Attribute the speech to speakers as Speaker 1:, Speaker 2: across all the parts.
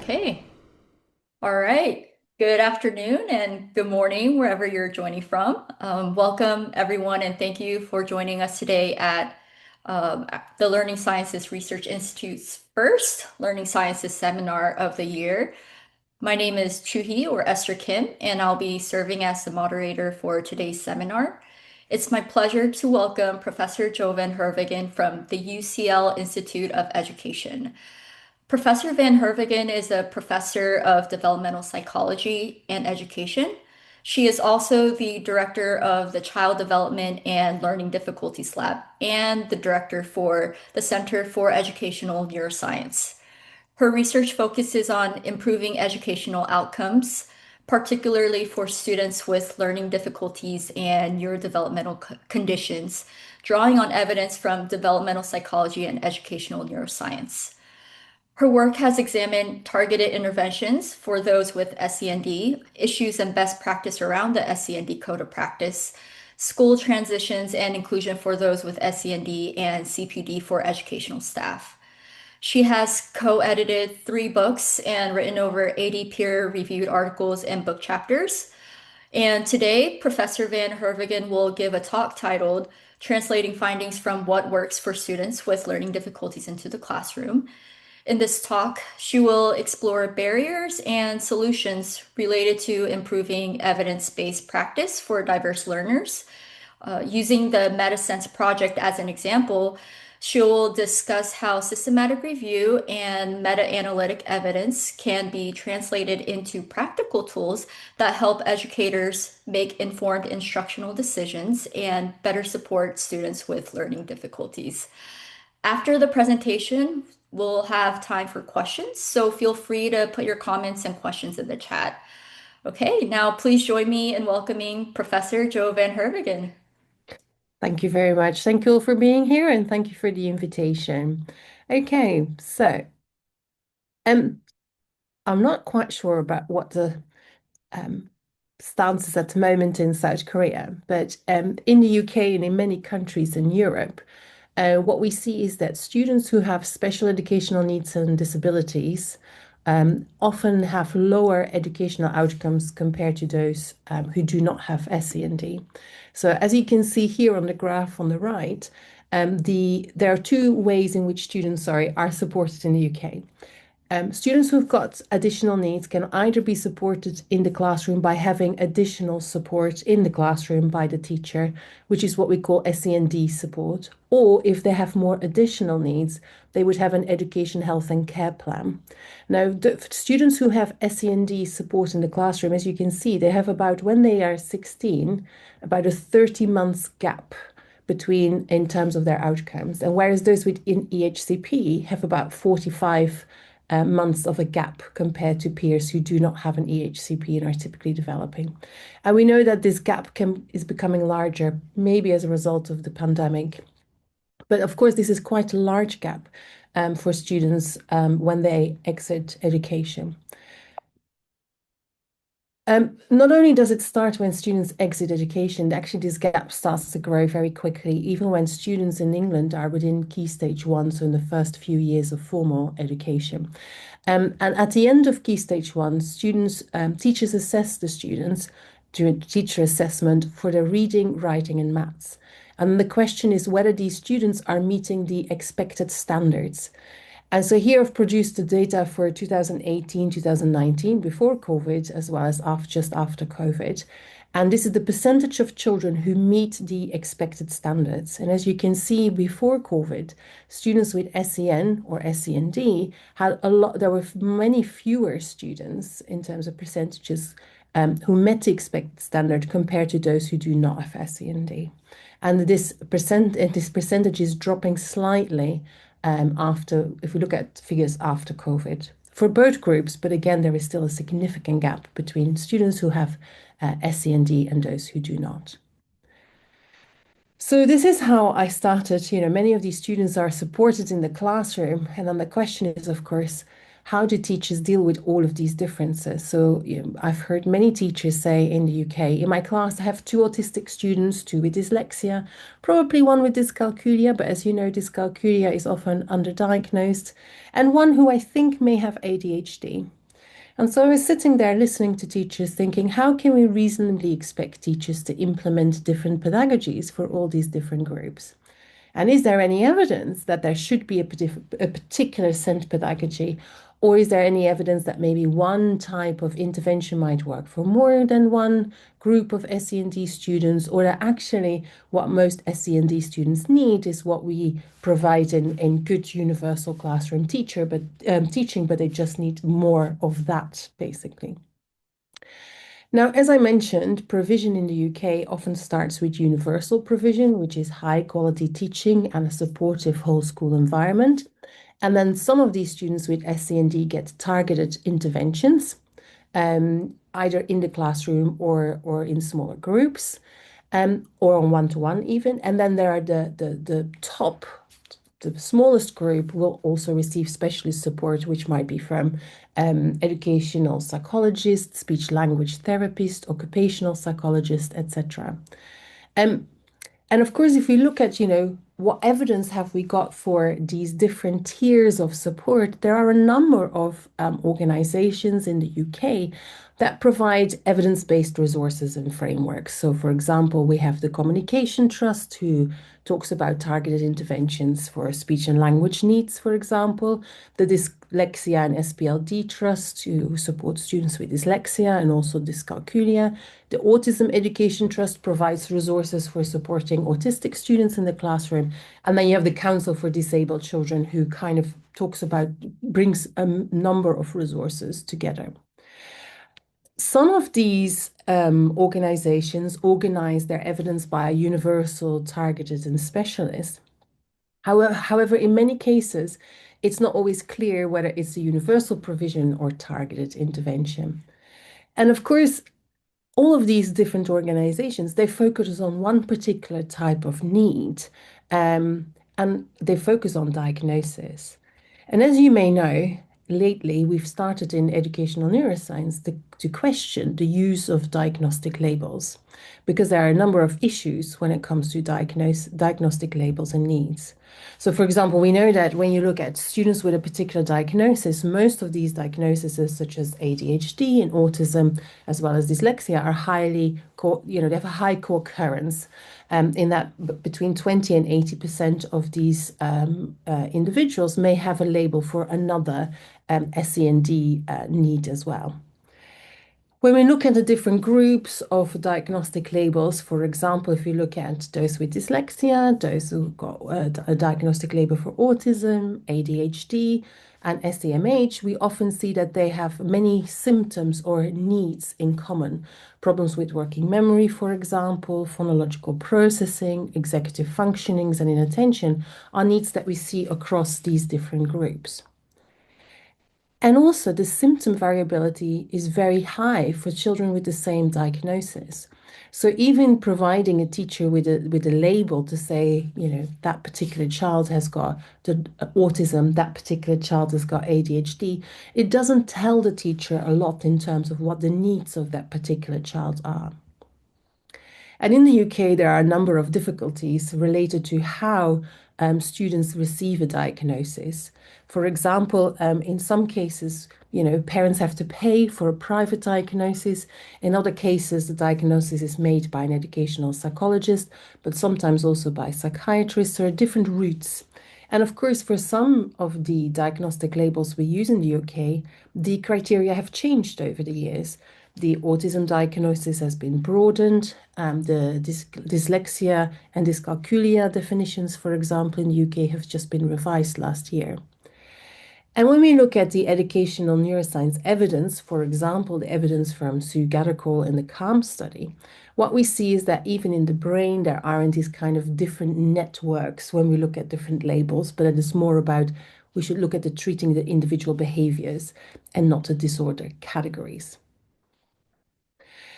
Speaker 1: Okay. All right. Good afternoon and good morning, wherever you're joining from. Welcome, everyone, and thank you for joining us today at the Learning Sciences Research Institute's first Learning Sciences seminar of the year. My name is Chuhee, or Esther Kim, and I'll be serving as the moderator for today's seminar. It's my pleasure to welcome Professor Jo Van Herwegen from the UCL Institute of Education. Professor Van Herwegen is a professor of developmental psychology and education. She is also the director of the Child Development and Learning Difficulties Lab and the director for the Center for Educational Neuroscience. Her research focuses on improving educational outcomes, particularly for students with learning difficulties and neurodevelopmental conditions, drawing on evidence from developmental psychology and educational neuroscience. Her work has examined targeted interventions for those with SEND, issues and best practice around the SEND code of practice, school transitions and inclusion for those with SEND, and CPD for educational staff. She has co-edited 3 books and written over 80 peer-reviewed articles and book chapters. And today, Professor Van Herwegen will give a talk titled Translating Findings from What Works for Students with Learning Difficulties into the Classroom. In this talk, she will explore barriers and solutions related to improving evidence-based practice for diverse learners. Using the MetaSENse project as an example, she will discuss how systematic review and meta-analytic evidence can be translated into practical tools that help educators make informed instructional decisions and better support students with learning difficulties. After the presentation, we'll have time for questions, so feel free to put your comments and questions in the chat. Okay, now please join me in welcoming Professor Jo Van Herwegen.
Speaker 2: Thank you very much. Thank you all for being here and thank you for the invitation. Okay, so um, I'm not quite sure about what the stance is at the moment in South Korea, but in the UK and in many countries in Europe, what we see is that students who have special educational needs and disabilities often have lower educational outcomes compared to those who do not have SEND. So as you can see here on the graph on the right, there are 2 ways in which students, are supported in the UK. Students who've got additional needs can either be supported in the classroom by having additional support in the classroom by the teacher, which is what we call SEND support, or if they have more additional needs, they would have an education, health and care plan. Now, the students who have SEND support in the classroom, as you can see, they have about, when they are 16, about a 30 months gap between in terms of their outcomes. And whereas those within EHCP have about 45 months of a gap compared to peers who do not have an EHCP and are typically developing. And we know that this gap is becoming larger, maybe as a result of the pandemic. But of course, this is quite a large gap for students when they exit education. Not only does it start when students exit education, actually this gap starts to grow very quickly, even when students in England are within Key Stage 1, so in the first few years of formal education. And at the end of Key Stage 1, teachers assess the students during teacher assessment for their reading, writing, and maths. And the question is whether these students are meeting the expected standards. And so here I've produced the data for 2018, 2019, before COVID, as well as just after COVID. And this is the percentage of children who meet the expected standards. And as you can see, before COVID, students with SEN or SEND had a lot, there were many fewer students in terms of percentages who met the expected standard compared to those who do not have SEND. And this percentage is dropping slightly if we look at figures after COVID for both groups, but again, there is still a significant gap between students who have SEND and those who do not. So this is how I started. Many of these students are supported in the classroom, and then the question is, of course, how do teachers deal with all of these differences? So, I've heard many teachers say in the UK, in my class, I have two autistic students, two with dyslexia, probably one with dyscalculia, but as you know, dyscalculia is often underdiagnosed, and one who I think may have ADHD. And so I was sitting there listening to teachers thinking, how can we reasonably expect teachers to implement different pedagogies for all these different groups? And is there any evidence that there should be a particular SEND pedagogy? Or is there any evidence that maybe one type of intervention might work for more than one group of SEND students, or that actually what most SEND students need is what we provide in good universal classroom teaching, but they just need more of that, basically. Now, as I mentioned, provision in the UK often starts with universal provision, which is high quality teaching and a supportive whole school environment. And then some of these students with SEND get targeted interventions, either in the classroom or in smaller groups, or on one-to-one even. And then there are the top, the smallest group will also receive specialist support, which might be from educational psychologists, speech language therapists, occupational psychologists, etc. And of course, if we look at, what evidence have we got for these different tiers of support, there are a number of organizations in the UK that provide evidence-based resources and frameworks. So, for example, we have the Communication Trust, who talks about targeted interventions for speech and language needs, for example, the Dyslexia and SPLD Trust, who supports students with dyslexia and also dyscalculia. The Autism Education Trust provides resources for supporting autistic students in the classroom. And then you have the Council for Disabled Children, who kind of brings a number of resources together. Some of these organizations organize their evidence by universal, targeted, and specialist. However, in many cases, it's not always clear whether it's a universal provision or targeted intervention. And of course, all of these different organizations, they focus on one particular type of need, and they focus on diagnosis. And as you may know, lately we've started in educational neuroscience to question the use of diagnostic labels, because there are a number of issues when it comes to diagnostic labels and needs. So, for example, we know that when you look at students with a particular diagnosis, most of these diagnoses, such as ADHD and autism, as well as dyslexia, are they have a high co-occurrence, in that between 20 and 80% of these individuals may have a label for another SEND need as well. When we look at the different groups of diagnostic labels, for example, if you look at those with dyslexia, those who got a diagnostic label for autism, ADHD, and SEMH, we often see that they have many symptoms or needs in common. Problems with working memory, for example, phonological processing, executive functionings, and inattention are needs that we see across these different groups. And also, the symptom variability is very high for children with the same diagnosis. So even providing a teacher with a label to say, that particular child has got autism, that particular child has got ADHD, it doesn't tell the teacher a lot in terms of what the needs of that particular child are. And in the UK, there are a number of difficulties related to how students receive a diagnosis. For example, in some cases, parents have to pay for a private diagnosis. In other cases, the diagnosis is made by an educational psychologist, but sometimes also by psychiatrists. There are different routes. And of course, for some of the diagnostic labels we use in the UK, the criteria have changed over the years. The autism diagnosis has been broadened. The dyslexia and dyscalculia definitions, for example, in the UK have just been revised last year. And when we look at the educational neuroscience evidence, for example, the evidence from Sue Gattercole in the CALM study, what we see is that even in the brain, there aren't these kind of different networks when we look at different labels, but it is more about we should look at treating the individual behaviors and not the disorder categories.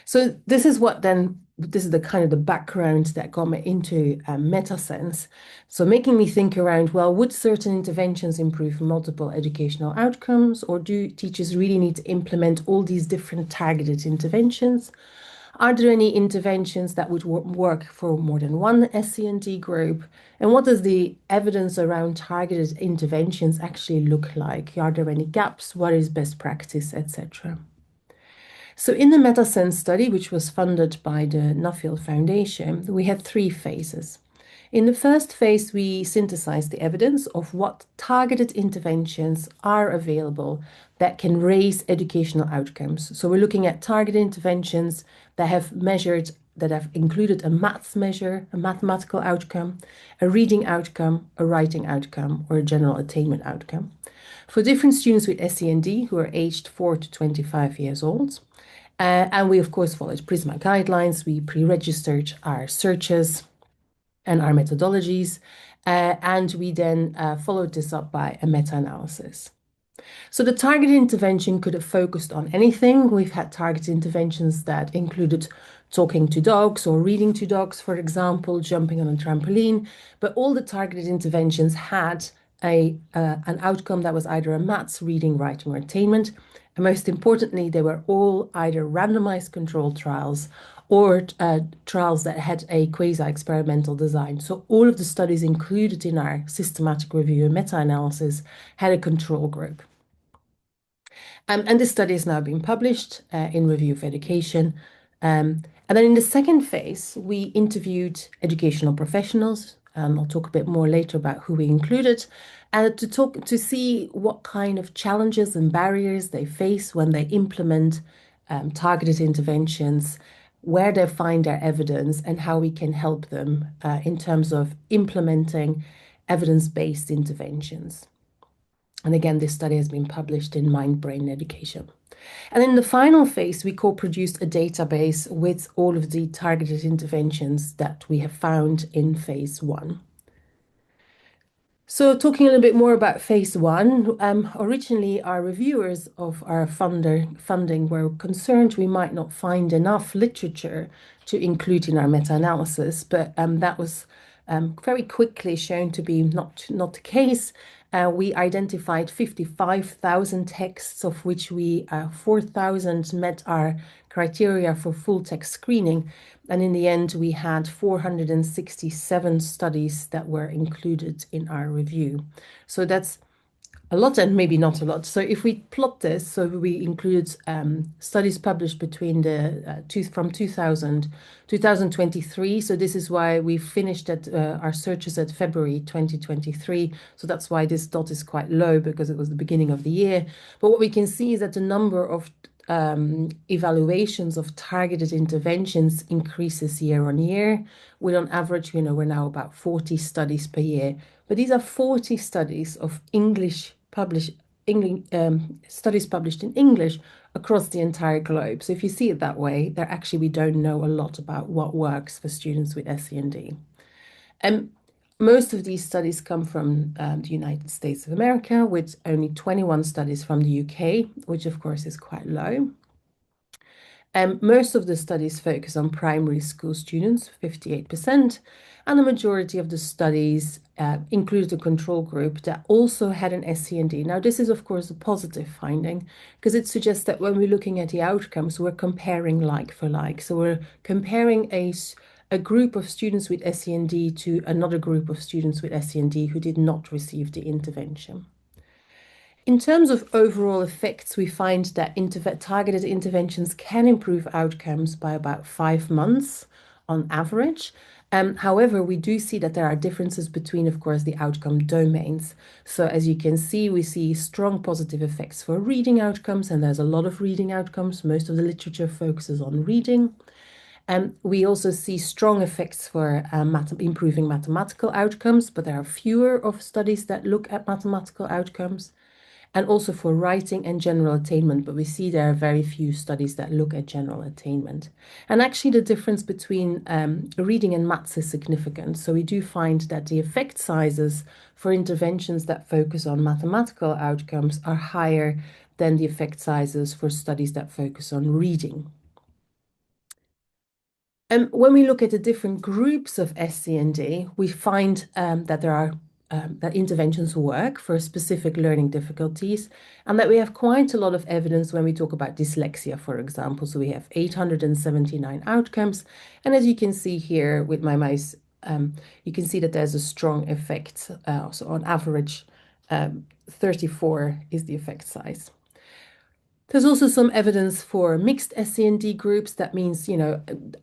Speaker 2: So this is what then this is the kind of the background that got me into MetaSENse. So making me think around, well, would certain interventions improve multiple educational outcomes, or do teachers really need to implement all these different targeted interventions? Are there any interventions that would work for more than one SEND group? And what does the evidence around targeted interventions actually look like? Are there any gaps? What is best practice, etc.? So in the MetaSense study, which was funded by the Nuffield Foundation, we had three phases. In the first phase, we synthesized the evidence of what targeted interventions are available that can raise educational outcomes. So we're looking at targeted interventions that have included a maths measure, a mathematical outcome, a reading outcome, a writing outcome, or a general attainment outcome. For different students with SEND who are aged 4 to 25 years old. And we, of course, followed Prisma guidelines. We pre-registered our searches and our methodologies, and we then followed this up by a meta-analysis. So the targeted intervention could have focused on anything. We've had targeted interventions that included talking to dogs or reading to dogs, for example, jumping on a trampoline. But all the targeted interventions had an outcome that was either a maths, reading, writing, or attainment. And most importantly, they were all either randomized controlled trials or trials that had a quasi-experimental design. So all of the studies included in our systematic review and meta-analysis had a control group. And this study has now been published in Review of Education. And then in the second phase, we interviewed educational professionals. I'll talk a bit more later about who we included, to see what kind of challenges and barriers they face when they implement targeted interventions, where they find their evidence, and how we can help them in terms of implementing evidence-based interventions. And again, this study has been published in Mind Brain Education. And in the final phase, we co-produced a database with all of the targeted interventions that we have found in phase one. So talking a little bit more about phase one, originally our reviewers of our funding were concerned we might not find enough literature to include in our meta-analysis, but that was very quickly shown to be not the case. We identified 55,000 texts, of which 4,000 met our criteria for full text screening. And in the end, we had 467 studies that were included in our review. So that's a lot and maybe not a lot. So if we plot this, so we include studies published between from 2023. So this is why we finished our searches at February 2023. So that's why this dot is quite low, because it was the beginning of the year. But what we can see is that the number of evaluations of targeted interventions increases year on year. With on average, we're now about 40 studies per year. But these are 40 studies of studies published in English across the entire globe. So if you see it that way, we don't know a lot about what works for students with SEND. And most of these studies come from the United States of America, with only 21 studies from the UK, which of course is quite low. Most of the studies focus on primary school students, 58%, and the majority of the studies included a control group that also had an SEND. Now, this is, of course, a positive finding, because it suggests that when we're looking at the outcomes, we're comparing like for like. So we're comparing a group of students with SEND to another group of students with SEND who did not receive the intervention. In terms of overall effects, we find that targeted interventions can improve outcomes by about 5 months on average. However, we do see that there are differences between, of course, the outcome domains. So as you can see, we see strong positive effects for reading outcomes, and there's a lot of reading outcomes. Most of the literature focuses on reading. We also see strong effects for improving mathematical outcomes, but there are fewer of studies that look at mathematical outcomes. And also for writing and general attainment, but we see there are very few studies that look at general attainment. And actually the difference between reading and maths is significant. So we do find that the effect sizes for interventions that focus on mathematical outcomes are higher than the effect sizes for studies that focus on reading. When we look at the different groups of SCND, we find that there are that interventions work for specific learning difficulties, and that we have quite a lot of evidence when we talk about dyslexia, for example. So we have 879 outcomes, and as you can see here with my mouse, you can see that there's a strong effect. So on average, 34 is the effect size. There's also some evidence for mixed SCND groups. That means,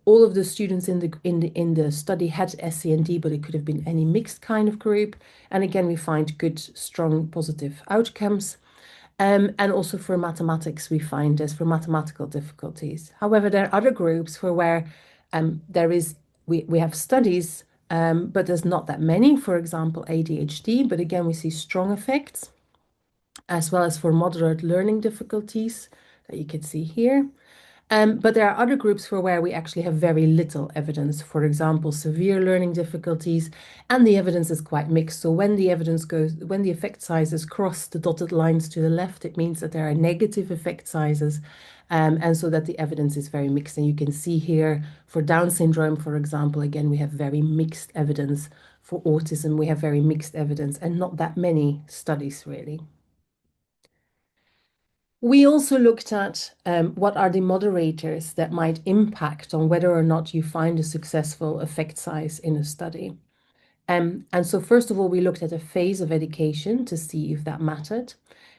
Speaker 2: all of the students in the study had SCND, but it could have been any mixed kind of group. And again, we find good, strong, positive outcomes. And also for mathematics, we find this for mathematical difficulties. However, there are other groups for where we have studies, but there's not that many. For example, ADHD. But again, we see strong effects, as well as for moderate learning difficulties that you can see here. But there are other groups for where we actually have very little evidence. For example, severe learning difficulties, and the evidence is quite mixed. So when the effect sizes cross the dotted lines to the left, it means that there are negative effect sizes, and so that the evidence is very mixed. And you can see here for Down syndrome, for example, again, we have very mixed evidence. For autism, we have very mixed evidence, and not that many studies really. We also looked at what are the moderators that might impact on whether or not you find a successful effect size in a study. And so first of all, we looked at a phase of education to see if that mattered.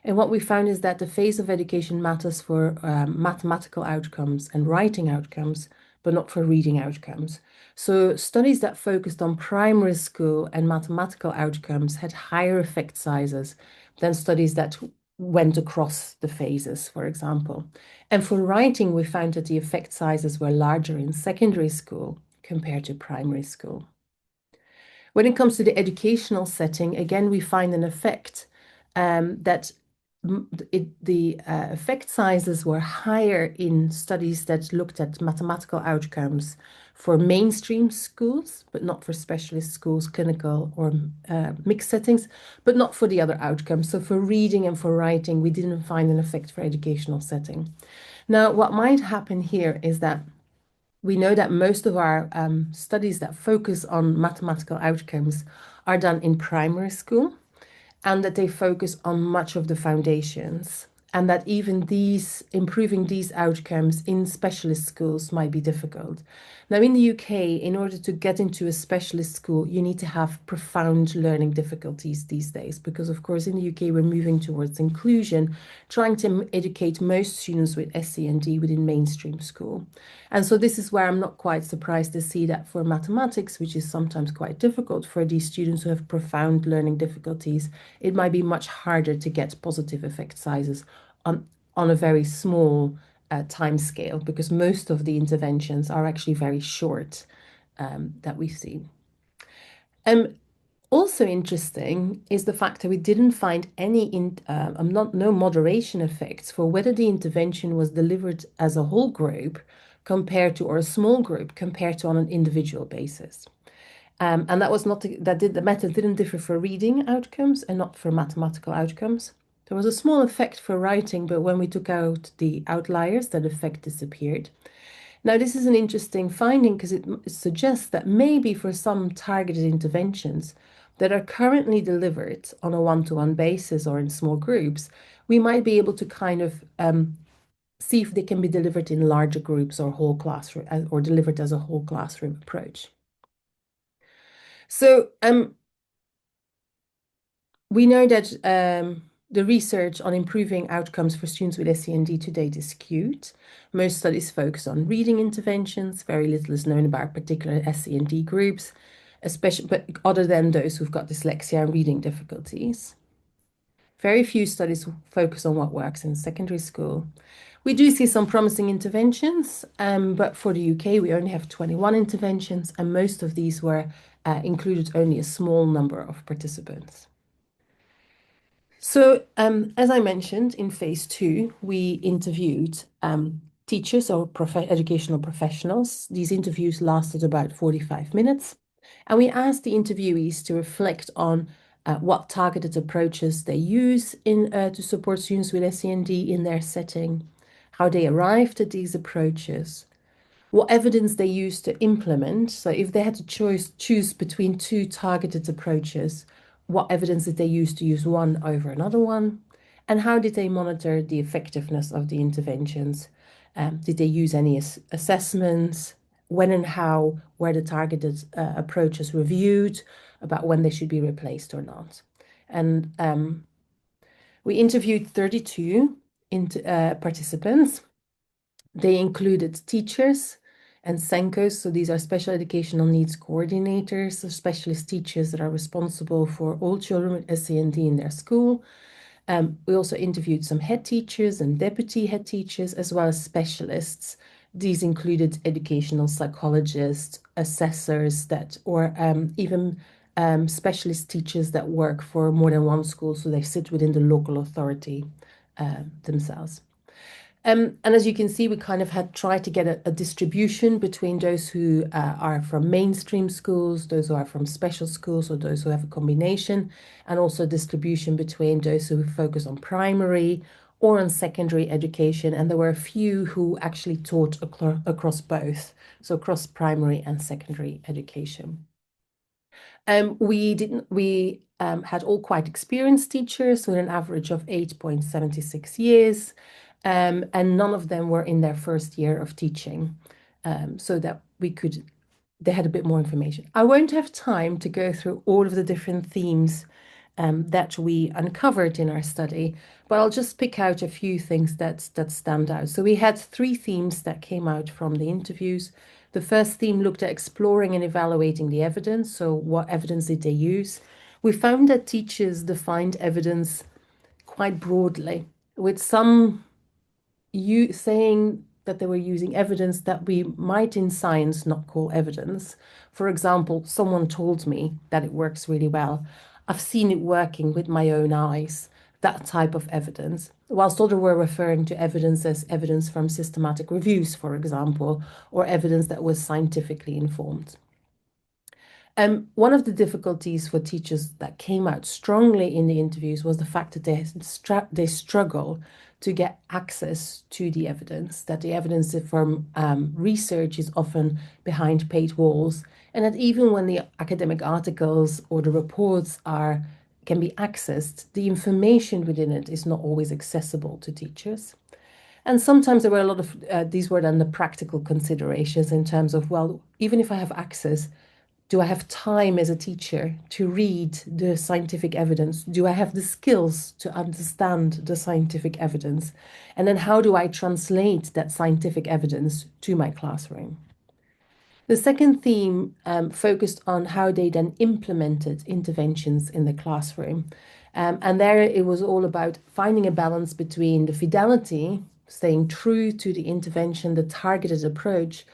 Speaker 2: And what we found is that the phase of education matters for mathematical outcomes and writing outcomes, but not for reading outcomes. So studies that focused on primary school and mathematical outcomes had higher effect sizes than studies that went across the phases, for example. And for writing, we found that the effect sizes were larger in secondary school compared to primary school. When it comes to the educational setting, again, we find an effect that the effect sizes were higher in studies that looked at mathematical outcomes for mainstream schools, but not for specialist schools, clinical or mixed settings, but not for the other outcomes. So for reading and for writing, we didn't find an effect for educational setting. Now, what might happen here is that we know that most of our studies that focus on mathematical outcomes are done in primary school, and that they focus on much of the foundations, and that even improving these outcomes in specialist schools might be difficult. Now, in the UK, in order to get into a specialist school, you need to have profound learning difficulties these days, because of course, in the UK, we're moving towards inclusion, trying to educate most students with SCND within mainstream school. And so this is where I'm not quite surprised to see that for mathematics, which is sometimes quite difficult for these students who have profound learning difficulties, it might be much harder to get positive effect sizes on a very small time scale, because most of the interventions are actually very short that we see. Also interesting is the fact that we didn't find no moderation effects for whether the intervention was delivered as a whole group compared to, or a small group compared to on an individual basis. And the method didn't differ for reading outcomes and not for mathematical outcomes. There was a small effect for writing, but when we took out the outliers, that effect disappeared. Now, this is an interesting finding because it suggests that maybe for some targeted interventions that are currently delivered on a one-to-one basis or in small groups, we might be able to kind of see if they can be delivered in larger groups or whole classroom, or delivered as a whole classroom approach. So we know that the research on improving outcomes for students with SCND to date is skewed. Most studies focus on reading interventions. Very little is known about particular SCND groups, but other than those who've got dyslexia and reading difficulties. Very few studies focus on what works in secondary school. We do see some promising interventions, but for the UK, we only have 21 interventions, and most of these included only a small number of participants. So, as I mentioned, in phase 2, we interviewed teachers or educational professionals. These interviews lasted about 45 minutes, and we asked the interviewees to reflect on what targeted approaches they use to support students with SCND in their setting, how they arrived at these approaches, what evidence they use to implement. So if they had to choose between two targeted approaches, what evidence did they use one over another one? And how did they monitor the effectiveness of the interventions? Did they use any assessments? When and how were the targeted approaches reviewed about when they should be replaced or not? And we interviewed 32 participants. They included teachers and SENCOs, so these are special educational needs coordinators, so specialist teachers that are responsible for all children with SEND in their school. We also interviewed some head teachers and deputy head teachers, as well as specialists. These included educational psychologists, assessors or even specialist teachers that work for more than one school, so they sit within the local authority themselves. And as you can see, we kind of had tried to get a distribution between those who are from mainstream schools, those who are from special schools, or those who have a combination, and also distribution between those who focus on primary or on secondary education. And there were a few who actually taught across both, so across primary and secondary education. We had all quite experienced teachers with an average of 8.76 years. And none of them were in their first year of teaching, so that they had a bit more information. I won't have time to go through all of the different themes that we uncovered in our study, but I'll just pick out a few things that stand out. So we had 3 themes that came out from the interviews. The first theme looked at exploring and evaluating the evidence. So what evidence did they use? We found that teachers defined evidence quite broadly, with some saying that they were using evidence that we might in science not call evidence. For example, someone told me that it works really well. I've seen it working with my own eyes, that type of evidence, whilst others were referring to evidence as evidence from systematic reviews, for example, or evidence that was scientifically informed. One of the difficulties for teachers that came out strongly in the interviews was the fact that they struggle to get access to the evidence, that the evidence from research is often behind paid walls, and that even when the academic articles or the reports can be accessed, the information within it is not always accessible to teachers. And sometimes there were a lot of, these were then the practical considerations in terms of, well, even if I have access, do I have time as a teacher to read the scientific evidence? Do I have the skills to understand the scientific evidence? And then how do I translate that scientific evidence to my classroom? The second theme focused on how they then implemented interventions in the classroom. And there it was all about finding a balance between the fidelity, staying true to the intervention, the targeted approach,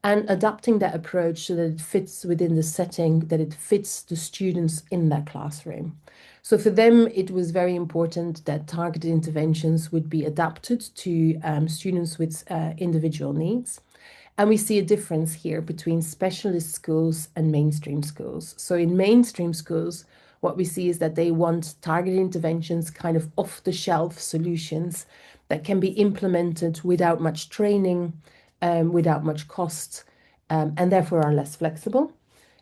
Speaker 2: and adapting that approach so that it fits within the setting, that it fits the students in that classroom. So for them, it was very important that targeted interventions would be adapted to students with individual needs. And we see a difference here between specialist schools and mainstream schools. So in mainstream schools, what we see is that they want targeted interventions, kind of off-the-shelf solutions that can be implemented without much training, without much cost, and therefore are less flexible.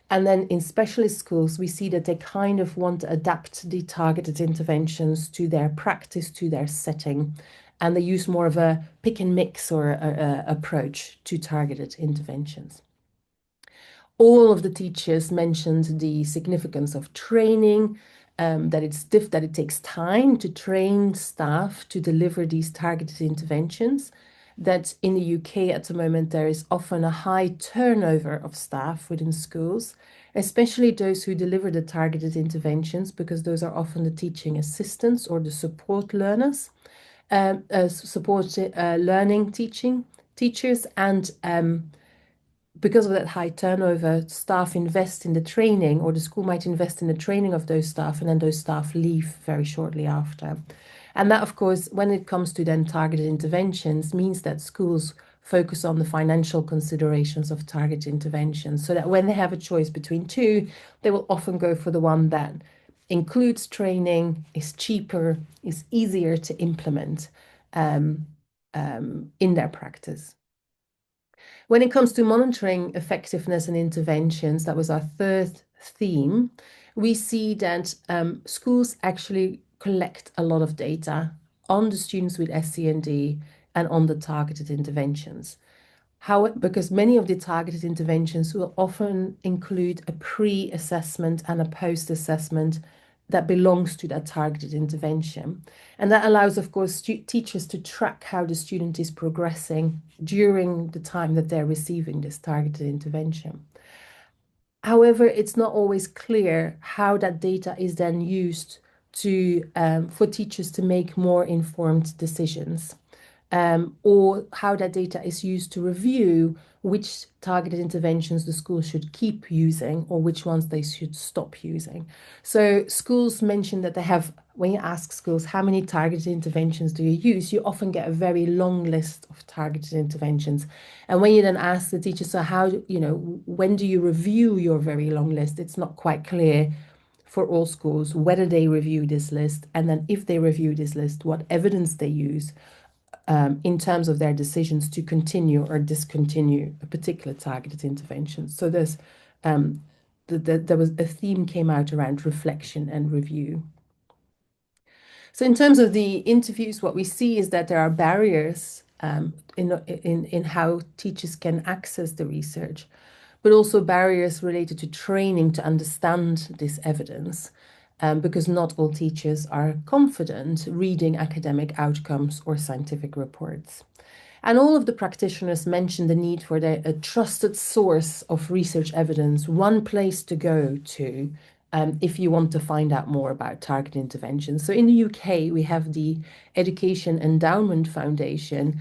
Speaker 2: And then in specialist schools, we see that they kind of want to adapt the targeted interventions to their practice, to their setting, and they use more of a pick and mix or approach to targeted interventions. All of the teachers mentioned the significance of training, that it takes time to train staff to deliver these targeted interventions, that in the UK at the moment there is often a high turnover of staff within schools, especially those who deliver the targeted interventions, because those are often the teaching assistants or the support learners, learning teachers, and because of that high turnover, staff invest in the training, or the school might invest in the training of those staff, and then those staff leave very shortly after. And that, of course, when it comes to then targeted interventions, means that schools focus on the financial considerations of targeted interventions, so that when they have a choice between two, they will often go for the one that includes training, is cheaper, is easier to implement in their practice. When it comes to monitoring effectiveness and interventions, that was our third theme, we see that schools actually collect a lot of data on the students with SEND and on the targeted interventions. Because many of the targeted interventions will often include a pre-assessment and a post-assessment that belongs to that targeted intervention. And that allows, of course, teachers to track how the student is progressing during the time that they're receiving this targeted intervention. However, it's not always clear how that data is then used for teachers to make more informed decisions, or how that data is used to review which targeted interventions the school should keep using or which ones they should stop using. So schools mention that they have, when you ask schools, how many targeted interventions do you use? You often get a very long list of targeted interventions. And when you then ask the teacher, so when do you review your very long list? It's not quite clear for all schools whether they review this list, and then if they review this list, what evidence they use in terms of their decisions to continue or discontinue a particular targeted intervention. So there was a theme came out around reflection and review. So in terms of the interviews, what we see is that there are barriers in how teachers can access the research, but also barriers related to training to understand this evidence, because not all teachers are confident reading academic outcomes or scientific reports. And all of the practitioners mentioned the need for a trusted source of research evidence, one place to go to if you want to find out more about target interventions. So in the UK, we have the Education Endowment Foundation,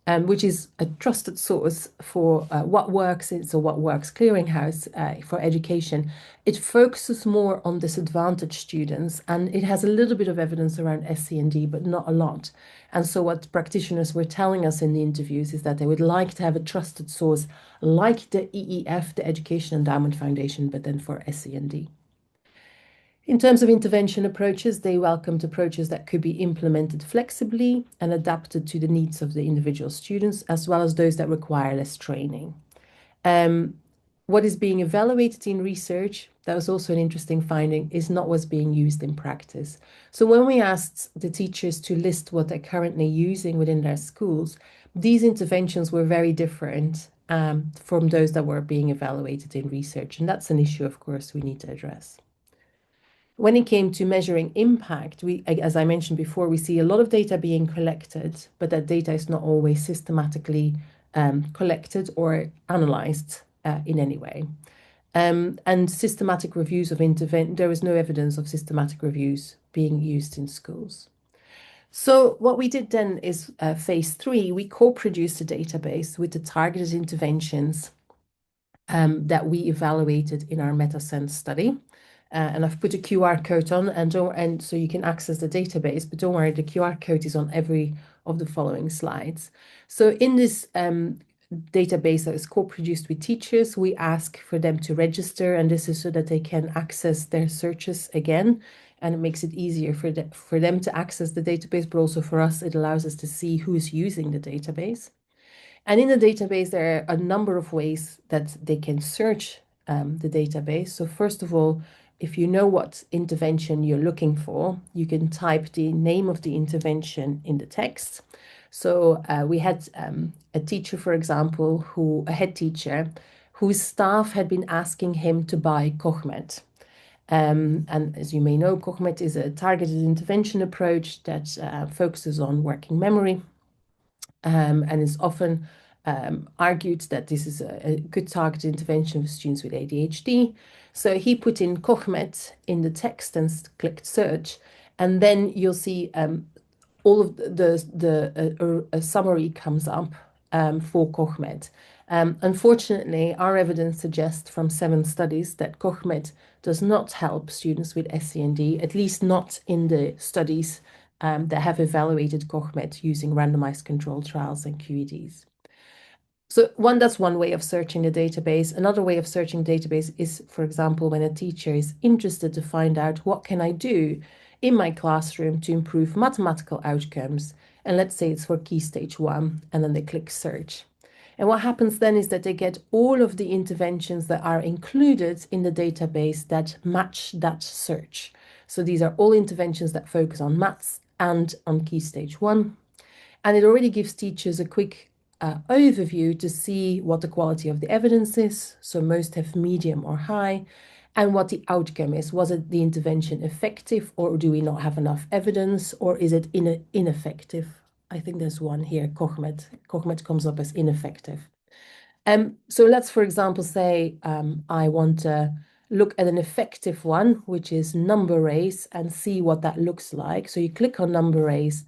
Speaker 2: which is a trusted source for what works. It's a What Works clearinghouse for education. It focuses more on disadvantaged students, and it has a little bit of evidence around SEND, but not a lot. And so what practitioners were telling us in the interviews is that they would like to have a trusted source like the EEF, the Education Endowment Foundation, but then for SEND. In terms of intervention approaches, they welcomed approaches that could be implemented flexibly and adapted to the needs of the individual students, as well as those that require less training. What is being evaluated in research, that was also an interesting finding, is not what's being used in practice. So when we asked the teachers to list what they're currently using within their schools, these interventions were very different from those that were being evaluated in research. And that's an issue, of course, we need to address. When it came to measuring impact, as I mentioned before, we see a lot of data being collected, but that data is not always systematically collected or analyzed in any way. And systematic reviews of there is no evidence of systematic reviews being used in schools. So what we did then is phase 3, we co-produced a database with the targeted interventions that we evaluated in our MetaSENse study. And I've put a QR code on, and so you can access the database, but don't worry, the QR code is on every of the following slides. So in this database that is co-produced with teachers, we ask for them to register, and this is so that they can access their searches again, and it makes it easier for them to access the database, but also for us, it allows us to see who is using the database. And in the database, there are a number of ways that they can search the database. So first of all, if you know what intervention you're looking for, you can type the name of the intervention in the text. So we had a teacher, for example, a head teacher, whose staff had been asking him to buy Kochmet. And as you may know, Kochmet is a targeted intervention approach that focuses on working memory, and is often argued that this is a good targeted intervention for students with ADHD. So he put in Kochmet in the text and clicked search, and then you'll see all of a summary comes up for Kochmet. Unfortunately, our evidence suggests from 7 studies that Kochmet does not help students with SEND, at least not in the studies that have evaluated Kochmet using randomized controlled trials and QEDs. So that's one way of searching the database. Another way of searching database is, for example, when a teacher is interested to find out what can I do in my classroom to improve mathematical outcomes. And let's say it's for Key Stage 1, and then they click search. And what happens then is that they get all of the interventions that are included in the database that match that search. So these are all interventions that focus on maths and on Key Stage 1. And it already gives teachers a quick overview to see what the quality of the evidence is. So most have medium or high, and what the outcome is. Was it the intervention effective, or do we not have enough evidence, or is it ineffective? I think there's one here, Kochmet. Kochmet comes up as ineffective. So let's, for example, say I want to look at an effective one, which is number race, and see what that looks like. So you click on number race,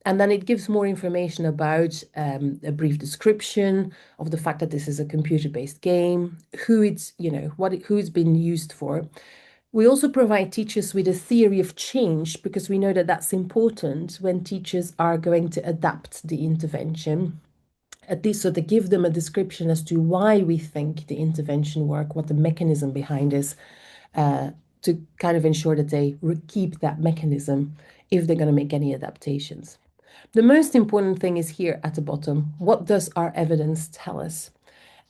Speaker 2: and then it gives more information about a brief description of the fact that this is a computer-based game, who it's, who it's been used for. We also provide teachers with a theory of change, because we know that that's important when teachers are going to adapt the intervention. At least so to give them a description as to why we think the intervention work, what the mechanism behind is, to kind of ensure that they keep that mechanism if they're going to make any adaptations. The most important thing is here at the bottom. What does our evidence tell us?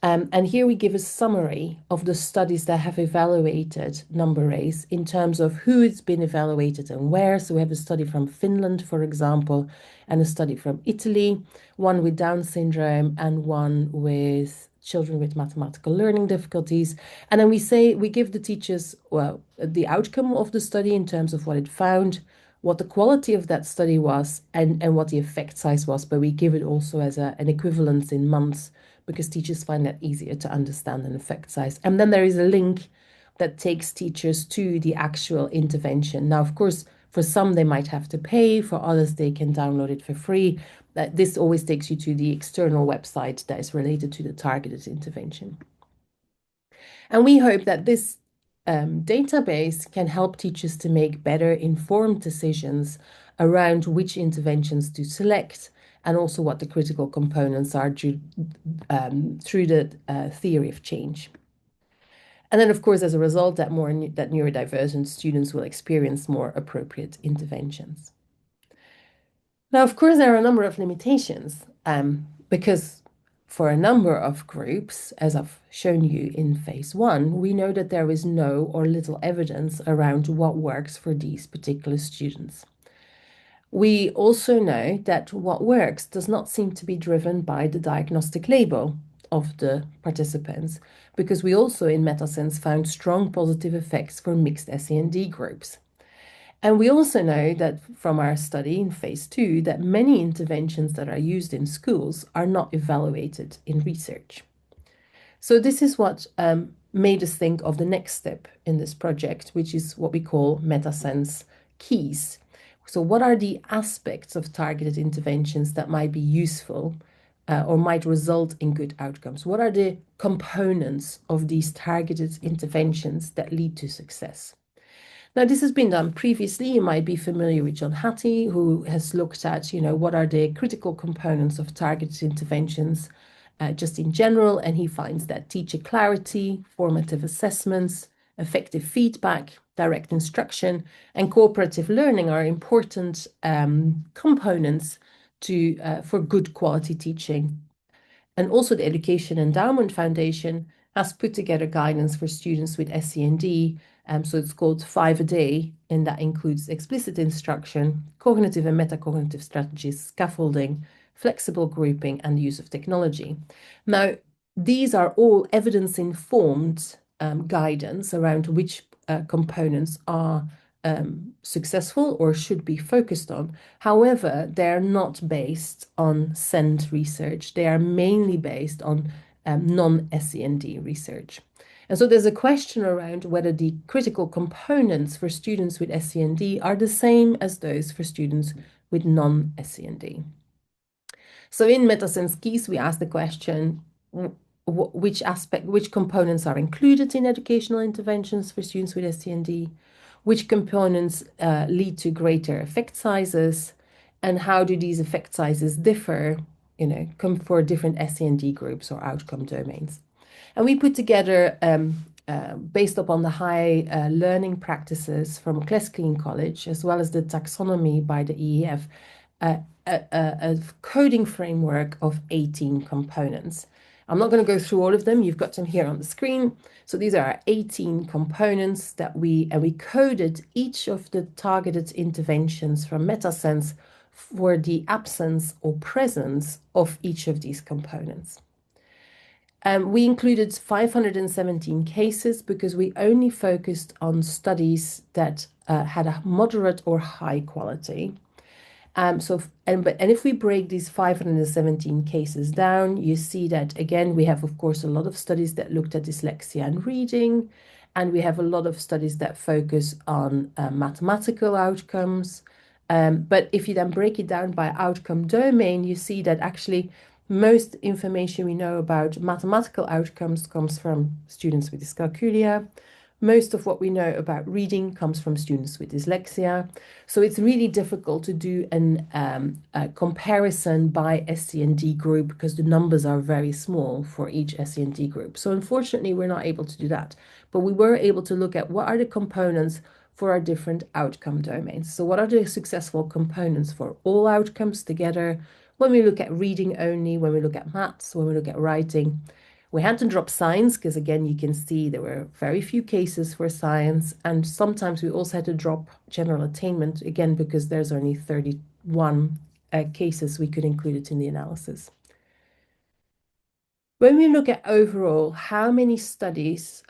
Speaker 2: And here we give a summary of the studies that have evaluated number race in terms of who it's been evaluated and where. So we have a study from Finland, for example, and a study from Italy, one with Down syndrome and one with children with mathematical learning difficulties. And then we give the teachers, well, the outcome of the study in terms of what it found, what the quality of that study was, and what the effect size was, but we give it also as an equivalence in months, because teachers find that easier to understand an effect size. And then there is a link that takes teachers to the actual intervention. Now, of course, for some, they might have to pay. For others, they can download it for free. This always takes you to the external website that is related to the targeted intervention. And we hope that this database can help teachers to make better informed decisions around which interventions to select, and also what the critical components are through the theory of change. And then, of course, as a result, that neurodivergent students will experience more appropriate interventions. Now, of course, there are a number of limitations, because for a number of groups, as I've shown you in phase 1, we know that there is no or little evidence around what works for these particular students. We also know that what works does not seem to be driven by the diagnostic label of the participants, because we also in MetaSENse found strong positive effects for mixed SEND groups. And we also know that from our study in phase 2 that many interventions that are used in schools are not evaluated in research. So this is what made us think of the next step in this project, which is what we call MetaSENse keys. So what are the aspects of targeted interventions that might be useful or might result in good outcomes? What are the components of these targeted interventions that lead to success? Now, this has been done previously. You might be familiar with John Hattie, who has looked at, what are the critical components of targeted interventions just in general, and he finds that teacher clarity, formative assessments, effective feedback, direct instruction, and cooperative learning are important components for good quality teaching. And also the Education Endowment Foundation has put together guidance for students with SEND. So it's called 5 a Day, and that includes explicit instruction, cognitive and metacognitive strategies, scaffolding, flexible grouping, and the use of technology. Now, these are all evidence-informed guidance around which components are successful or should be focused on. However, they're not based on SEND research. They are mainly based on non-SEND research. And so there's a question around whether the critical components for students with SEND are the same as those for students with non-SEND. So in MetaSENse keys, we ask the question, which components are included in educational interventions for students with SEND, which components lead to greater effect sizes, and how do these effect sizes differ, for different SEND groups or outcome domains. And we put together, based upon the high learning practices from Clesk College, as well as the taxonomy by the EEF, a coding framework of 18 components. I'm not going to go through all of them. You've got them here on the screen. So these are our 18 components that we coded each of the targeted interventions from MetaSENse for the absence or presence of each of these components. We included 517 cases because we only focused on studies that had a moderate or high quality. And if we break these 517 cases down, you see that again, we have, of course, a lot of studies that looked at dyslexia and reading, and we have a lot of studies that focus on mathematical outcomes. But if you then break it down by outcome domain, you see that actually most information we know about mathematical outcomes comes from students with dyscalculia. Most of what we know about reading comes from students with dyslexia. So it's really difficult to do a comparison by SEND group because the numbers are very small for each SEND group. So unfortunately, we're not able to do that. But we were able to look at what are the components for our different outcome domains. So what are the successful components for all outcomes together? When we look at reading only, when we look at maths, when we look at writing. We had to drop science because, again, you can see there were very few cases for science. And sometimes we also had to drop general attainment, again, because there's only 31 cases we could include it in the analysis. When we look at overall how many components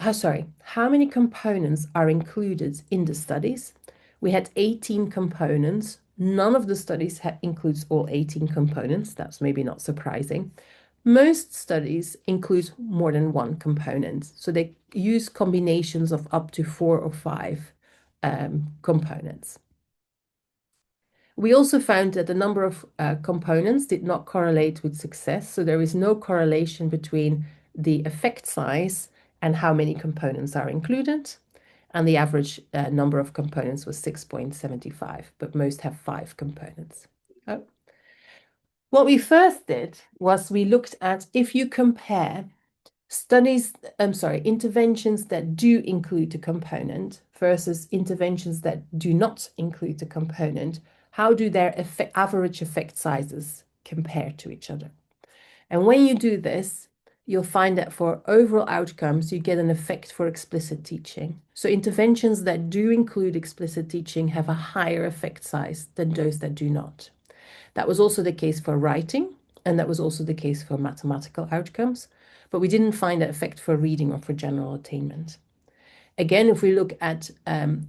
Speaker 2: are included in the studies, we had 18 components. None of the studies includes all 18 components. That's maybe not surprising. Most studies include more than one component, so they use combinations of up to 4 or 5 components. We also found that the number of components did not correlate with success, so there is no correlation between the effect size and how many components are included, and the average number of components was 6.75, but most have 5 components. Oh. What we first did was we looked at if you compare interventions that do include a component versus interventions that do not include a component, how do their average effect sizes compare to each other? And when you do this, you'll find that for overall outcomes, you get an effect for explicit teaching. So interventions that do include explicit teaching have a higher effect size than those that do not. That was also the case for writing, and that was also the case for mathematical outcomes, but we didn't find that effect for reading or for general attainment. Again, if we look at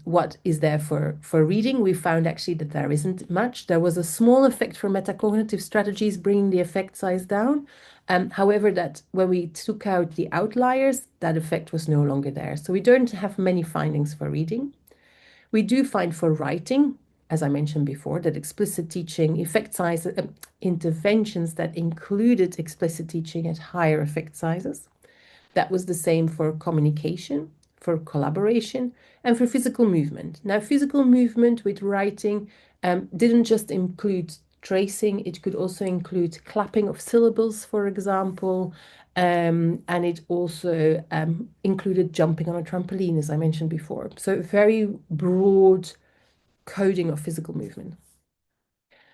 Speaker 2: what is there for reading, we found actually that there isn't much. There was a small effect for metacognitive strategies, bringing the effect size down. However, that when we took out the outliers, that effect was no longer there. So we don't have many findings for reading. We do find for writing, as I mentioned before, that explicit teaching effect size interventions that included explicit teaching had higher effect sizes. That was the same for communication, for collaboration, and for physical movement. Now, physical movement with writing didn't just include tracing, it could also include clapping of syllables, for example, and it also included jumping on a trampoline, as I mentioned before. So very broad coding of physical movement.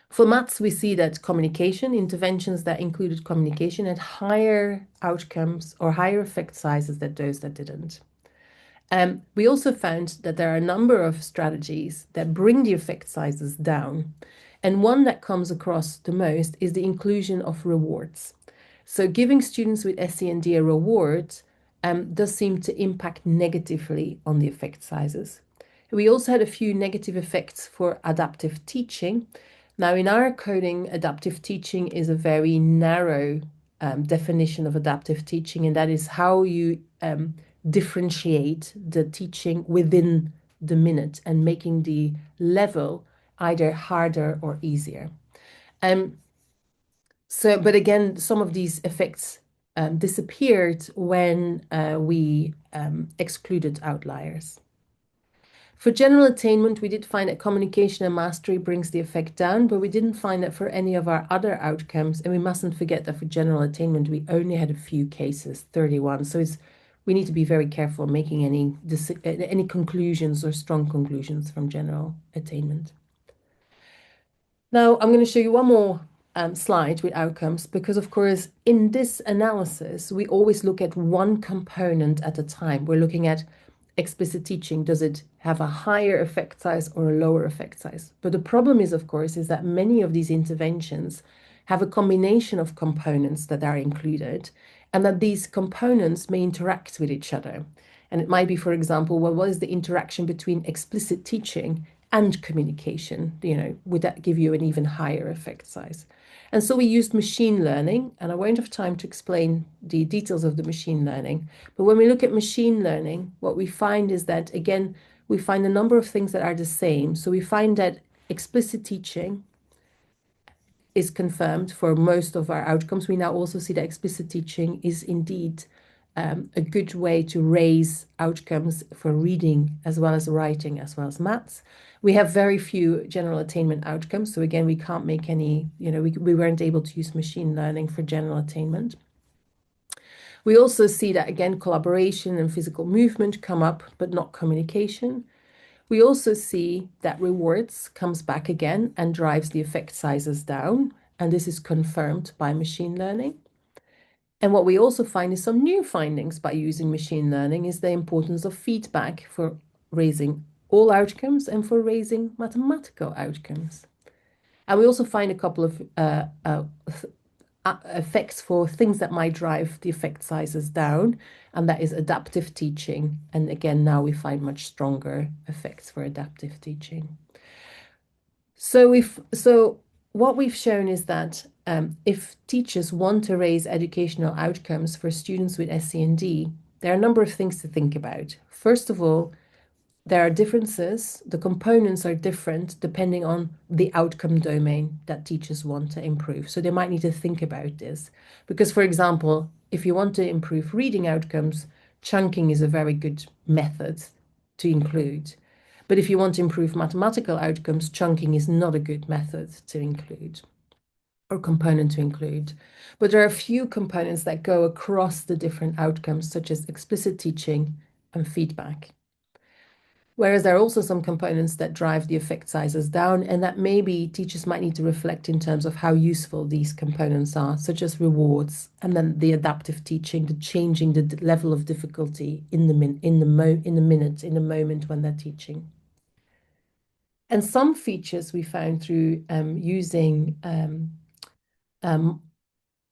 Speaker 2: For maths, we see that communication, interventions that included communication had higher outcomes or higher effect sizes than those that didn't. We also found that there are a number of strategies that bring the effect sizes down. And one that comes across the most is the inclusion of rewards. So giving students with SEND a reward does seem to impact negatively on the effect sizes. We also had a few negative effects for adaptive teaching. Now, in our coding, adaptive teaching is a very narrow definition of adaptive teaching, and that is how you differentiate the teaching within the minute and making the level either harder or easier. But again, some of these effects disappeared when we excluded outliers. For general attainment, we did find that communication and mastery brings the effect down, but we didn't find that for any of our other outcomes. And we mustn't forget that for general attainment, we only had a few cases, 31. So we need to be very careful making any conclusions or strong conclusions from general attainment. Now, I'm going to show you one more slide with outcomes because, of course, in this analysis, we always look at one component at a time. We're looking at explicit teaching. Does it have a higher effect size or a lower effect size? But the problem is, of course, is that many of these interventions have a combination of components that are included, and that these components may interact with each other. And it might be, for example, well, what is the interaction between explicit teaching and communication? Would that give you an even higher effect size? And so we used machine learning, and I won't have time to explain the details of the machine learning. But when we look at machine learning, what we find is that, again, we find a number of things that are the same. So we find that explicit teaching is confirmed for most of our outcomes. We now also see that explicit teaching is indeed a good way to raise outcomes for reading as well as writing as well as maths. We have very few general attainment outcomes. So again, we can't make any, we weren't able to use machine learning for general attainment. We also see that, again, collaboration and physical movement come up, but not communication. We also see that rewards comes back again and drives the effect sizes down, and this is confirmed by machine learning. And what we also find is some new findings by using machine learning is the importance of feedback for raising all outcomes and for raising mathematical outcomes. And we also find a couple of effects for things that might drive the effect sizes down, and that is adaptive teaching. And again, now we find much stronger effects for adaptive teaching. So what we've shown is that if teachers want to raise educational outcomes for students with SEND, there are a number of things to think about. First of all, there are differences. The components are different depending on the outcome domain that teachers want to improve. So they might need to think about this. Because, for example, if you want to improve reading outcomes, chunking is a very good method to include. But if you want to improve mathematical outcomes, chunking is not a good method to include or component to include. But there are a few components that go across the different outcomes, such as explicit teaching and feedback. Whereas there are also some components that drive the effect sizes down, and that maybe teachers might need to reflect in terms of how useful these components are, such as rewards, and then the adaptive teaching, the changing the level of difficulty in the moment when they're teaching. And some features we found through using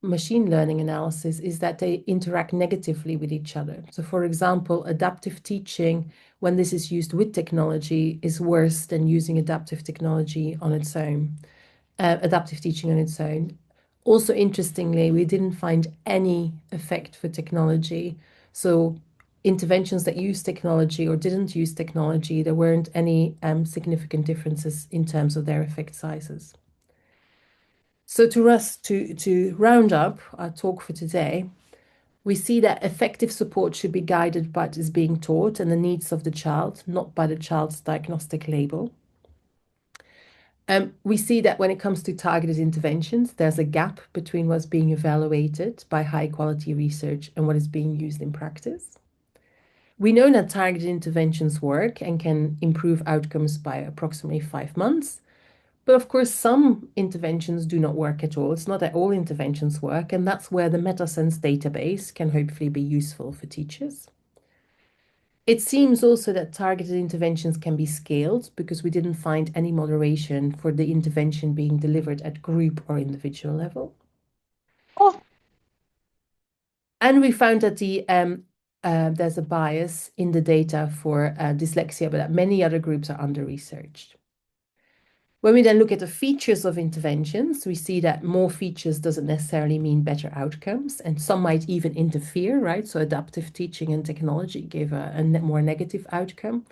Speaker 2: machine learning analysis is that they interact negatively with each other. So, for example, adaptive teaching, when this is used with technology, is worse than using adaptive technology on its own, adaptive teaching on its own. Also, interestingly, we didn't find any effect for technology. So interventions that use technology or didn't use technology, there weren't any significant differences in terms of their effect sizes. So to round up our talk for today, we see that effective support should be guided by what is being taught and the needs of the child, not by the child's diagnostic label. We see that when it comes to targeted interventions, there's a gap between what's being evaluated by high quality research and what is being used in practice. We know that targeted interventions work and can improve outcomes by approximately 5 months. But of course, some interventions do not work at all. It's not that all interventions work, and that's where the MetaSENse database can hopefully be useful for teachers. It seems also that targeted interventions can be scaled because we didn't find any moderation for the intervention being delivered at group or individual level. And we found that there's a bias in the data for dyslexia, but that many other groups are under-researched. When we then look at the features of interventions, we see that more features doesn't necessarily mean better outcomes, and some might even interfere, right? So adaptive teaching and technology give a more negative outcome,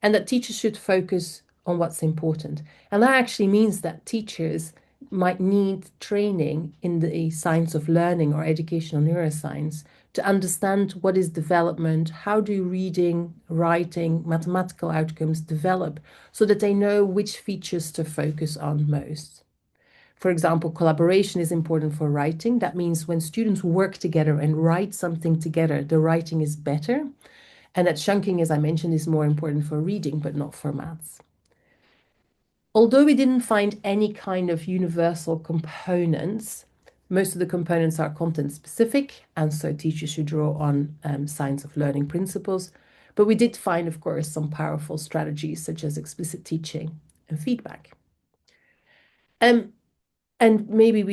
Speaker 2: and that teachers should focus on what's important. And that actually means that teachers might need training in the science of learning or educational neuroscience to understand what is development, how do reading, writing, mathematical outcomes develop, so that they know which features to focus on most. For example, collaboration is important for writing. That means when students work together and write something together, the writing is better. And that chunking, as I mentioned, is more important for reading, but not for maths. although we didn't find any kind of universal components, most of the components are content specific, and so teachers should draw on science of learning principles. But we did find, of course, some powerful strategies such as explicit teaching and feedback. Um, and maybe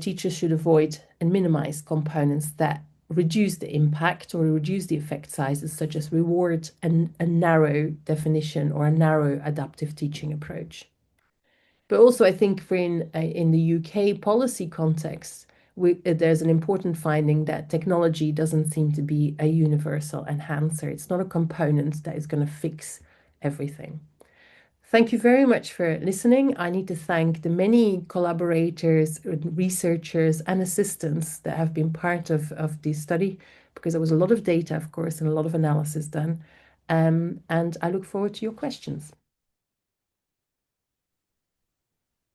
Speaker 2: teachers should avoid and minimize components that reduce the impact or reduce the effect sizes, such as reward and a narrow definition or a narrow adaptive teaching approach. But also, I think in the UK policy context, there's an important finding that technology doesn't seem to be a universal enhancer. It's not a component that is going to fix everything. Thank you very much for listening. I need to thank the many collaborators, researchers, and assistants that have been part of this study, because there was a lot of data, of course, and a lot of analysis done. And I look forward to your questions.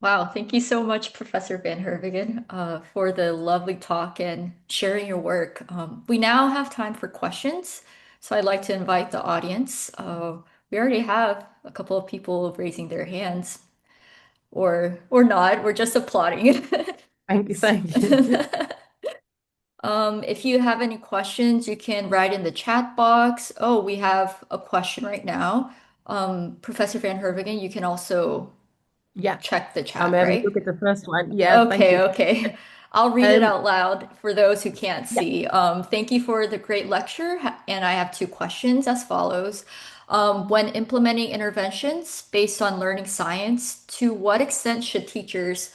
Speaker 1: Wow, thank you so much, Professor Van Herwegen, for the lovely talk and sharing your work. We now have time for questions, so I'd like to invite the audience. We already have a couple of people raising their hands, or not. We're just applauding.
Speaker 2: Thank you. Thank you.
Speaker 1: If you have any questions, you can write in the chat box. Oh, we have a question right now. Professor Van Herwegen, you can also
Speaker 2: Yeah,
Speaker 1: check the
Speaker 2: I'm
Speaker 1: chat,
Speaker 2: having a
Speaker 1: right?
Speaker 2: look at the first one. Yeah, thank
Speaker 1: Okay,
Speaker 2: you.
Speaker 1: okay. I'll read it
Speaker 2: Um,
Speaker 1: out loud for those who can't
Speaker 2: yeah,
Speaker 1: see. Thank you for the great lecture, and I have two questions as follows. When implementing interventions based on learning science, to what extent should teachers,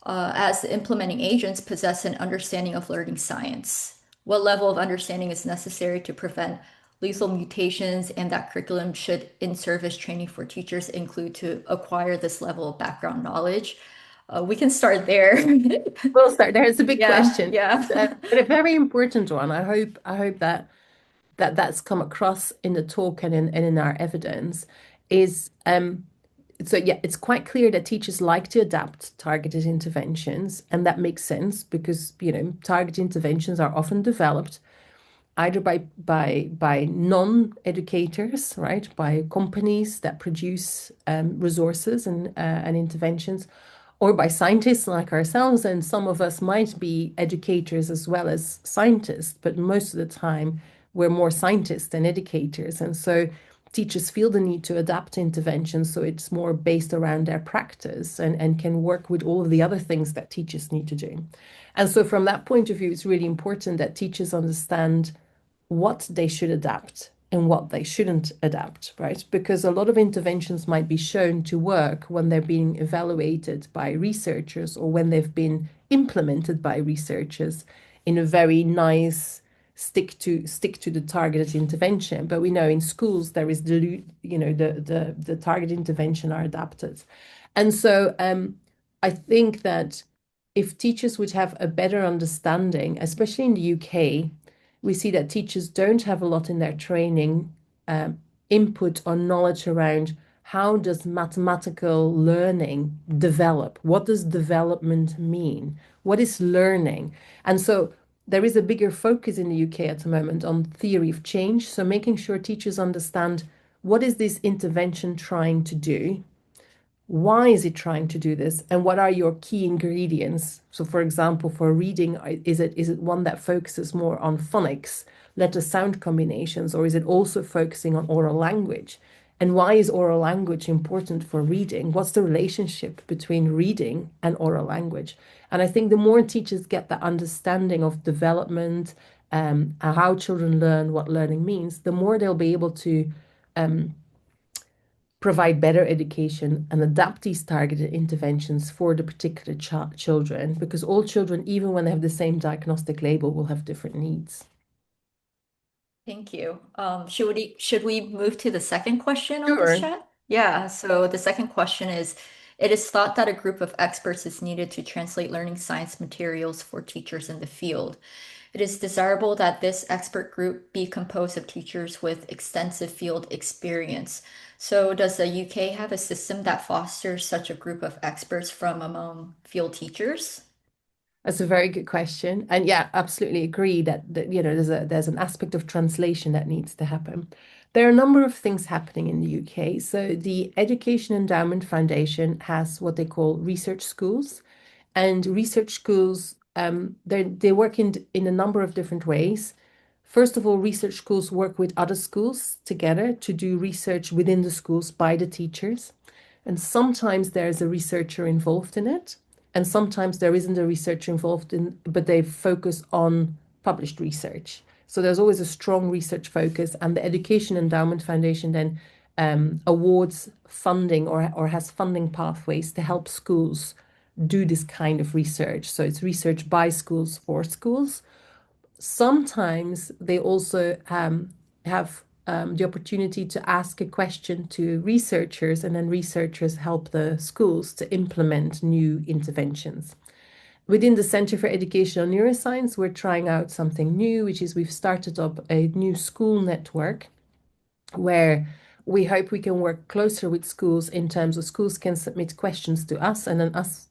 Speaker 1: as the implementing agents, possess an understanding of learning science? What level of understanding is necessary to prevent lethal mutations, and that curriculum should in-service training for teachers include to acquire this level of background knowledge? We can start there.
Speaker 2: we'll start there. It's a big
Speaker 1: Yeah,
Speaker 2: question,
Speaker 1: yeah.
Speaker 2: but a very important one. I hope that's come across in the talk and in our evidence. Is So yeah, it's quite clear that teachers like to adapt targeted interventions, and that makes sense because targeted interventions are often developed either by non-educators, right, by companies that produce resources and interventions, or by scientists like ourselves. And some of us might be educators as well as scientists, but most of the time we're more scientists than educators. And so teachers feel the need to adapt interventions so it's more based around their practice and can work with all of the other things that teachers need to do. And so from that point of view, it's really important that teachers understand what they should adapt and what they shouldn't adapt, right? Because a lot of interventions might be shown to work when they're being evaluated by researchers or when they've been implemented by researchers in a very nice stick to the targeted intervention. But we know in schools there is the targeted intervention are adapted. And so I think that if teachers would have a better understanding, especially in the UK, we see that teachers don't have a lot in their training input or knowledge around how does mathematical learning develop? What does development mean? What is learning? And so there is a bigger focus in the UK at the moment on theory of change. So making sure teachers understand what is this intervention trying to do? Why is it trying to do this? And what are your key ingredients? So, for example, for reading, is it one that focuses more on phonics, letter sound combinations, or is it also focusing on oral language? And why is oral language important for reading? What's the relationship between reading and oral language? And I think the more teachers get that understanding of development, how children learn, what learning means, the more they'll be able to provide better education and adapt these targeted interventions for the particular children, because all children, even when they have the same diagnostic label, will have different needs.
Speaker 1: Thank you. Should we move to the second question on this
Speaker 2: Sure.
Speaker 1: chat? Yeah, so the second question is, it is thought that a group of experts is needed to translate learning science materials for teachers in the field. It is desirable that this expert group be composed of teachers with extensive field experience. So does the UK have a system that fosters such a group of experts from among field teachers?
Speaker 2: That's a very good question. And yeah, absolutely agree that there's an aspect of translation that needs to happen. There are a number of things happening in the UK. So the Education Endowment Foundation has what they call research schools, and research schools they work in a number of different ways. First of all, research schools work with other schools together to do research within the schools by the teachers. And sometimes there's a researcher involved in it, and sometimes there isn't a researcher involved in, but they focus on published research. So there's always a strong research focus, and the Education Endowment Foundation then awards funding or has funding pathways to help schools do this kind of research. So it's research by schools for schools. Sometimes they also have the opportunity to ask a question to researchers, and then researchers help the schools to implement new interventions. Within the Center for Educational Neuroscience, we're trying out something new, which is we've started up a new school network where we hope we can work closer with schools in terms of schools can submit questions to us, and then us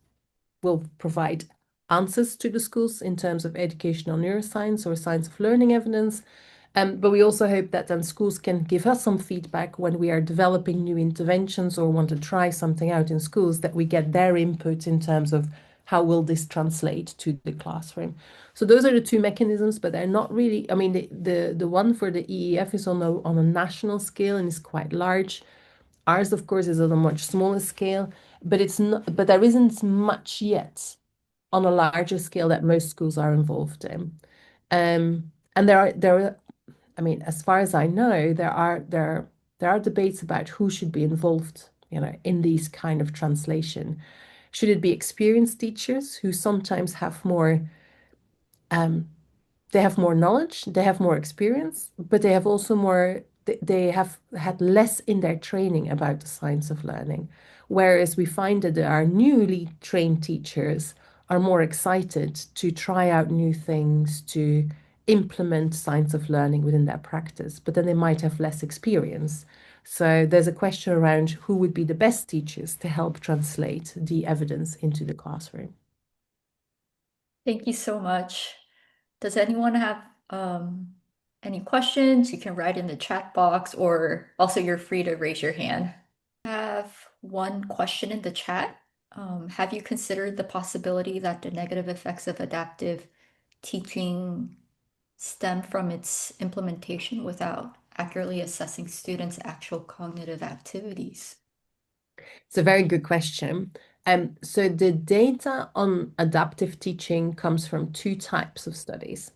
Speaker 2: will provide answers to the schools in terms of educational neuroscience or science of learning evidence. But we also hope that then schools can give us some feedback when we are developing new interventions or want to try something out in schools, that we get their input in terms of how will this translate to the classroom. So those are the two mechanisms, but they're not really, I mean, the one for the EEF is on a national scale and is quite large. Ours, of course, is on a much smaller scale, but it's not, but there isn't much yet on a larger scale that most schools are involved in. And there are, I mean, as far as I know, there are debates about who should be involved, in these kind of translation. Should it be experienced teachers who sometimes have more, they have more knowledge, they have more experience, but they have also more, they have had less in their training about the science of learning. Whereas we find that our newly trained teachers are more excited to try out new things, to implement science of learning within their practice, but then they might have less experience. So there's a question around who would be the best teachers to help translate the evidence into the classroom.
Speaker 1: Thank you so much. Does anyone have any questions? You can write in the chat box, or also you're free to raise your hand. I have one question in the chat. Have you considered the possibility that the negative effects of adaptive teaching stem from its implementation without accurately assessing students' actual cognitive activities?
Speaker 2: It's a very good question. So the data on adaptive teaching comes from two types of studies.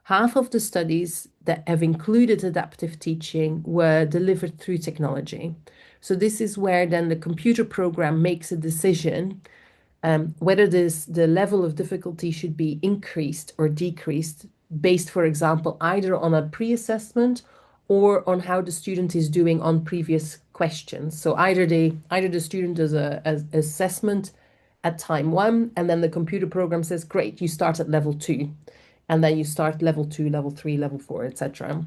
Speaker 2: Half of the studies that have included adaptive teaching were delivered through technology. So this is where then the computer program makes a decision whether the level of difficulty should be increased or decreased based, for example, either on a pre-assessment or on how the student is doing on previous questions. So either the student does an assessment at time one, and then the computer program says, great, you start at level 2, and then you start level 2, level 3, level 4, etc.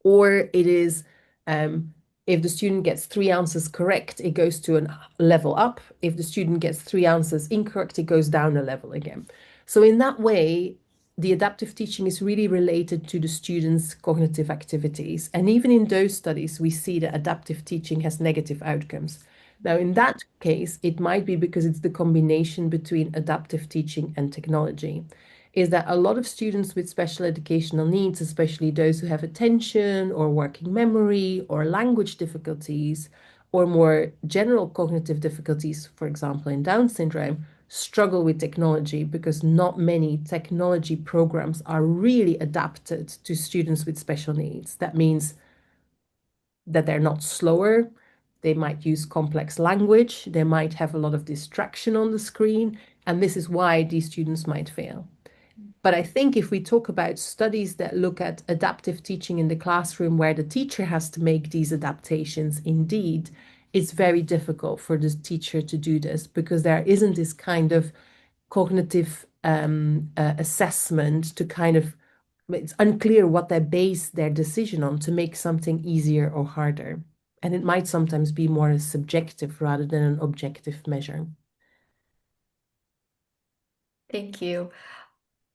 Speaker 2: Or it is if the student gets 3 answers correct, it goes to a level up. If the student gets 3 answers incorrect, it goes down a level again. So in that way, the adaptive teaching is really related to the students' cognitive activities. And even in those studies, we see that adaptive teaching has negative outcomes. Now, in that case, it might be because it's the combination between adaptive teaching and technology. Is that a lot of students with special educational needs, especially those who have attention or working memory or language difficulties or more general cognitive difficulties, for example, in Down syndrome, struggle with technology because not many technology programs are really adapted to students with special needs. That means that they're not slower. They might use complex language. They might have a lot of distraction on the screen. And this is why these students might fail. But I think if we talk about studies that look at adaptive teaching in the classroom where the teacher has to make these adaptations, indeed, it's very difficult for the teacher to do this because there isn't this kind of cognitive assessment to kind of, it's unclear what they base their decision on to make something easier or harder. And it might sometimes be more subjective rather than an objective measure.
Speaker 1: Thank you.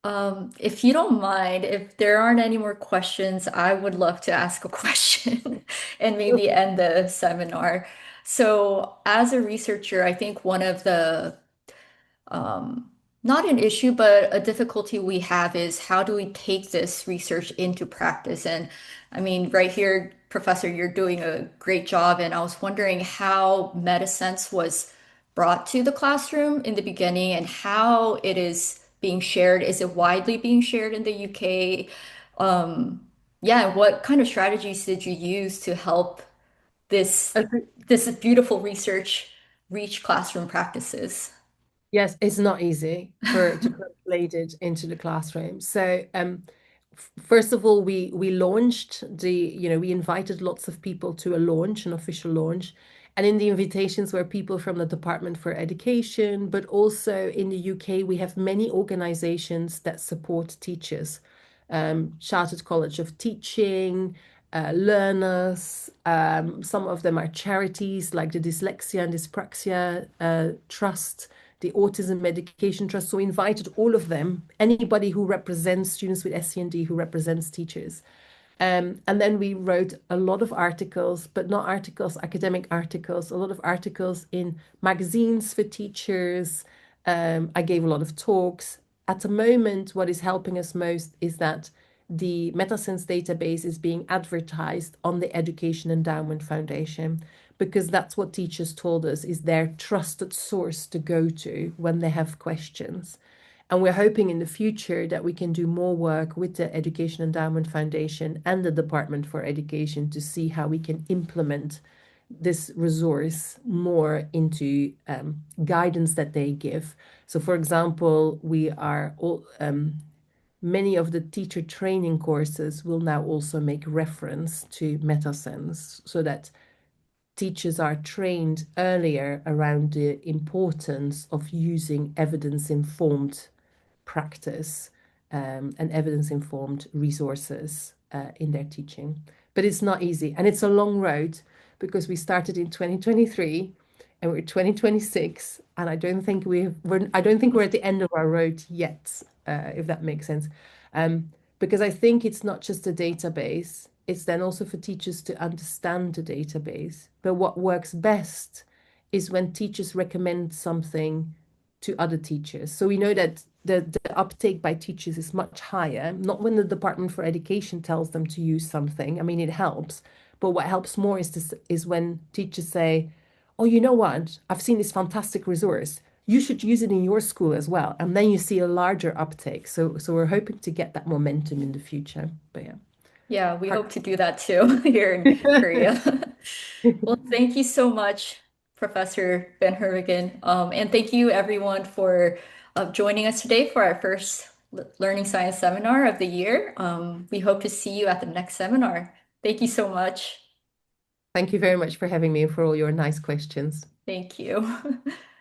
Speaker 1: If you don't mind, if there aren't any more questions, I would love to ask a question and maybe end the seminar. So, as a researcher, I think one of the um, not an issue, but a difficulty we have is how do we take this research into practice? And I mean, right here, Professor, you're doing a great job. And I was wondering how MetaSense was brought to the classroom in the beginning and how it is being shared. Is it widely being shared in the UK? Um, yeah, and what kind of strategies did you use to help this
Speaker 2: Okay.
Speaker 1: this beautiful research reach classroom practices?
Speaker 2: Yes, it's not easy for to translate it into the classroom. So, first of all, we launched we invited lots of people to a launch, an official launch, and in the invitations were people from the Department for Education, but also in the UK we have many organizations that support teachers, Chartered College of Teaching. Learners, some of them are charities like the Dyslexia and Dyspraxia Trust, the Autism Education Trust. So we invited all of them, anybody who represents students with SEND, who represents teachers. And then we wrote a lot of articles, but not articles, academic articles, a lot of articles in magazines for teachers. I gave a lot of talks. At the moment, what is helping us most is that the MetaSense database is being advertised on the Education Endowment Foundation because that's what teachers told us is their trusted source to go to when they have questions. And we're hoping in the future that we can do more work with the Education Endowment Foundation and the Department for Education to see how we can implement this resource more into guidance that they give. So, for example, we are all many of the teacher training courses will now also make reference to MetaSense so that teachers are trained earlier around the importance of using evidence-informed practice and evidence-informed resources in their teaching. But it's not easy, and it's a long road because we started in 2023 and we're 2026, and I don't think we're at the end of our road yet, if that makes sense. Because I think it's not just a database, it's then also for teachers to understand the database. But what works best is when teachers recommend something to other teachers. So we know that the uptake by teachers is much higher, not when the Department for Education tells them to use something. I mean, it helps, but what helps more is when teachers say, "Oh, you know what? I've seen this fantastic resource. You should use it in your school as well." And then you see a larger uptake. So we're hoping to get that momentum in the future. But yeah.
Speaker 1: Yeah, we
Speaker 2: Hard.
Speaker 1: hope to do that too here in Korea. Well, thank you so much, Professor Van Herwegen. And thank you everyone for joining us today for our first Learning Science seminar of the year. We hope to see you at the next seminar. Thank you so much.
Speaker 2: Thank you very much for having me and for all your nice questions.
Speaker 1: Thank you.